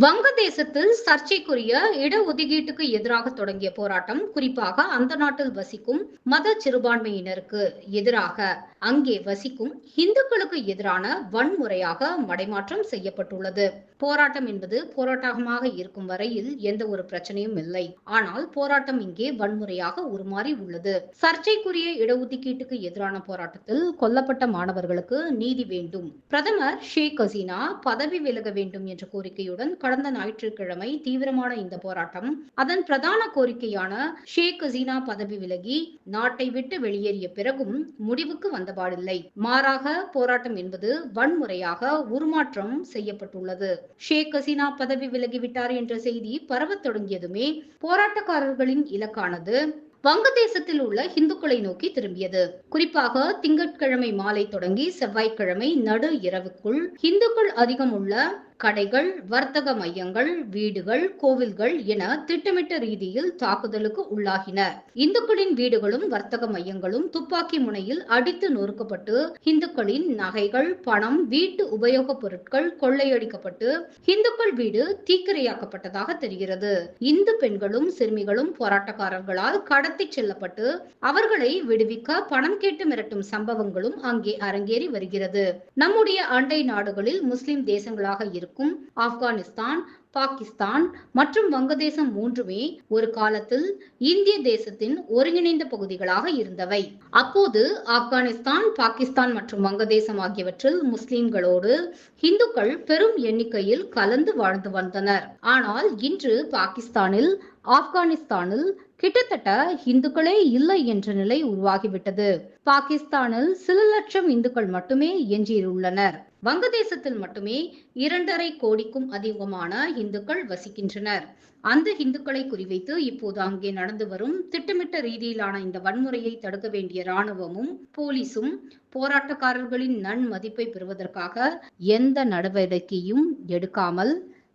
வங்கதேசத்தில் சர்ச்சைக்குரிய இடஒதுக்கீட்டுக்கு எதிராக தொடங்கிய போராட்டம் குறிப்பாக அந்த நாட்டில் வசிக்கும் மத சிறுபான்மையினருக்கு எதிராக அங்கே வசிக்கும் இந்துக்களுக்கு எதிரான வன்முறையாக மடைமாற்றம் செய்யப்பட்டுள்ளது. போராட்டம் என்பது போராட்டமாக இருக்கும் வரையில் எந்த ஒரு பிரச்சனையும் இல்லை. ஆனால் போராட்டம் இங்கே வன்முறையாக உருமாறி உள்ளது. சர்ச்சைக்குரிய இடஒதுக்கீட்டுக்கு எதிரான போராட்டத்தில் கொல்லப்பட்ட மாணவர்களுக்கு நீதி வேண்டும், பிரதமர் ஷேக் ஹசீனா பதவி விலக வேண்டும் என்ற கோரிக்கையுடன் கடந்த ஞாயிற்றுக்கிழமை தீவிரமான இந்த போராட்டம் அதன் பிரதான கோரிக்கையான ஷேக் ஹசீனா பதவி விலகி நாட்டை விட்டு வெளியேறிய பிறகும் முடிவுக்கு வந்தபாடில்லை. மாறாக போராட்டம் என்பது வன்முறையாக உருமாற்றம் செய்யப்பட்டுள்ளது. ஷேக் ஹசீனா பதவி விலகிவிட்டார் என்ற செய்தி பரவத் தொடங்கியதுமே போராட்டக்காரர்களின் இலக்கானது வங்கதேசத்தில் உள்ள இந்துக்களை நோக்கி திரும்பியது. குறிப்பாக திங்கட்கிழமை மாலை தொடங்கி செவ்வாய்க்கிழமை நடு இரவுக்குள் இந்துக்கள் அதிகம் உள்ள கடைகள், வர்த்தக மையங்கள், வீடுகள், கோவில்கள் என திட்டமிட்ட ரீதியில் தாக்குதலுக்கு உள்ளாகின. இந்துக்களின் வீடுகளும் வர்த்தக மையங்களும் துப்பாக்கி முனையில் அடித்து நொறுக்கப்பட்டு இந்துக்களின் நகைகள், பணம், வீட்டு உபயோகப் பொருட்கள் கொள்ளையடிக்கப்பட்டு இந்துக்கள் வீடு தீக்கிரையாக்கப்பட்டதாக தெரிகிறது. இந்து பெண்களும் சிறுமிகளும் போராட்டக்காரர்களால் கடத்தி செல்லப்பட்டு அவர்களை விடுவிக்க பணம் கேட்டு மிரட்டும் சம்பவங்களும் அங்கே அரங்கேறி வருகிறது. நம்முடைய அண்டை நாடுகளில் முஸ்லிம் தேசங்களாக இருக்கும் ஆப்கானிஸ்தான், பாகிஸ்தான் மற்றும் வங்கதேசம் மூன்றுமே ஒரு காலத்தில் இந்திய தேசத்தின் ஒருங்கிணைந்த பகுதிகளாக இருந்தவை. அப்போது ஆப்கானிஸ்தான், பாகிஸ்தான் மற்றும் வங்கதேசம் ஆகியவற்றில் முஸ்லிம்களோடு இந்துக்கள் பெரும் எண்ணிக்கையில் கலந்து வாழ்ந்து வந்தனர். ஆனால் இன்று பாகிஸ்தானில், ஆப்கானிஸ்தானில் கிட்டத்தட்ட இந்துக்களே இல்லை என்ற நிலை உருவாகிவிட்டது. பாகிஸ்தானில் சில லட்சம் இந்துக்கள் மட்டுமே எஞ்சியுள்ளனர். வங்கதேசத்தில் மட்டுமே 2.5 கோடிக்கும் அதிகமான இந்துக்கள் வசிக்கின்றனர். அந்த இந்துக்களை குறிவைத்து இப்போது அங்கே நடந்து வரும் திட்டமிட்ட ரீதியிலான இந்த வன்முறையை தடுக்க வேண்டிய இராணுவமும் போலீசும் போராட்டக்காரர்களின் நன்மதிப்பை பெறுவதற்காக எந்த நடவடிக்கையும் எடுக்காமல்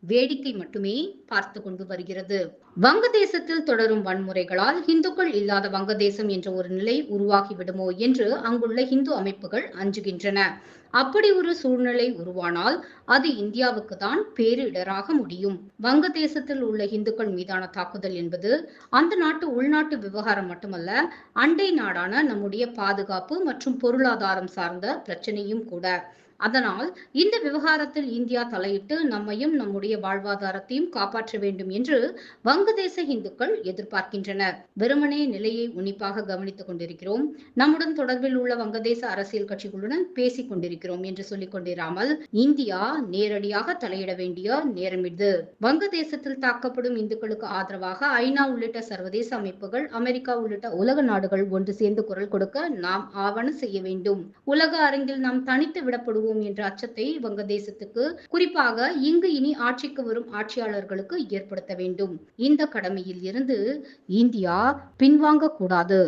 வேடிக்கை மட்டுமே பார்த்து கொண்டு வருகிறது. வங்கதேசத்தில் தொடரும் வன்முறைகளால் இந்துக்கள் இல்லாத வங்கதேசம் என்ற ஒரு நிலை உருவாகிவிடுமோ என்று அங்குள்ள இந்து அமைப்புகள் அஞ்சுகின்றன. அப்படி ஒரு சூழ்நிலை உருவானால் அது இந்தியாவுக்கு தான் பேரிடராக முடியும். வங்கதேசத்தில் உள்ள இந்துக்கள் மீதான தாக்குதல் என்பது அந்த நாட்டு உள்நாட்டு விவகாரம் மட்டுமல்ல, அண்டை நாடான நம்முடைய பாதுகாப்பு மற்றும் பொருளாதாரம் சார்ந்த பிரச்சனையும் கூட. அதனால் இந்த விவகாரத்தில் இந்தியா தலையிட்டு நம்மையும் நம்முடைய வாழ்வாதாரத்தையும் காப்பாற்ற வேண்டும் என்று வங்கதேச இந்துக்கள் எதிர்பார்க்கின்றனர். வெறுமனே நிலையை உன்னிப்பாக கவனித்துக் கொண்டிருக்கிறோம், நம்முடன் தொடர்பில் உள்ள வங்கதேச அரசியல் கட்சிகளுடன் பேசிக் கொண்டிருக்கிறோம் என்று சொல்லிக் கொண்டிராமல் இந்தியா நேரடியாக தலையிட வேண்டிய நேரம் இது. வங்கதேசத்தில் தாக்கப்படும் இந்துக்களுக்கு ஆதரவாக ஐநா உள்ளிட்ட சர்வதேச அமைப்புகள், அமெரிக்கா உள்ளிட்ட உலக நாடுகள் ஒன்று சேர்ந்து குரல் கொடுக்க நாம் ஆவண செய்ய வேண்டும். உலக அரங்கில் நாம் தனித்து விடப்படுவோம் என்ற அச்சத்தை வங்கதேசத்துக்கு, குறிப்பாக இங்கு இனி ஆட்சிக்கு வரும் ஆட்சியாளர்களுக்கு ஏற்படுத்த வேண்டும். இந்த கடமையில் இருந்து இந்தியா பின்வாங்க கூடாது.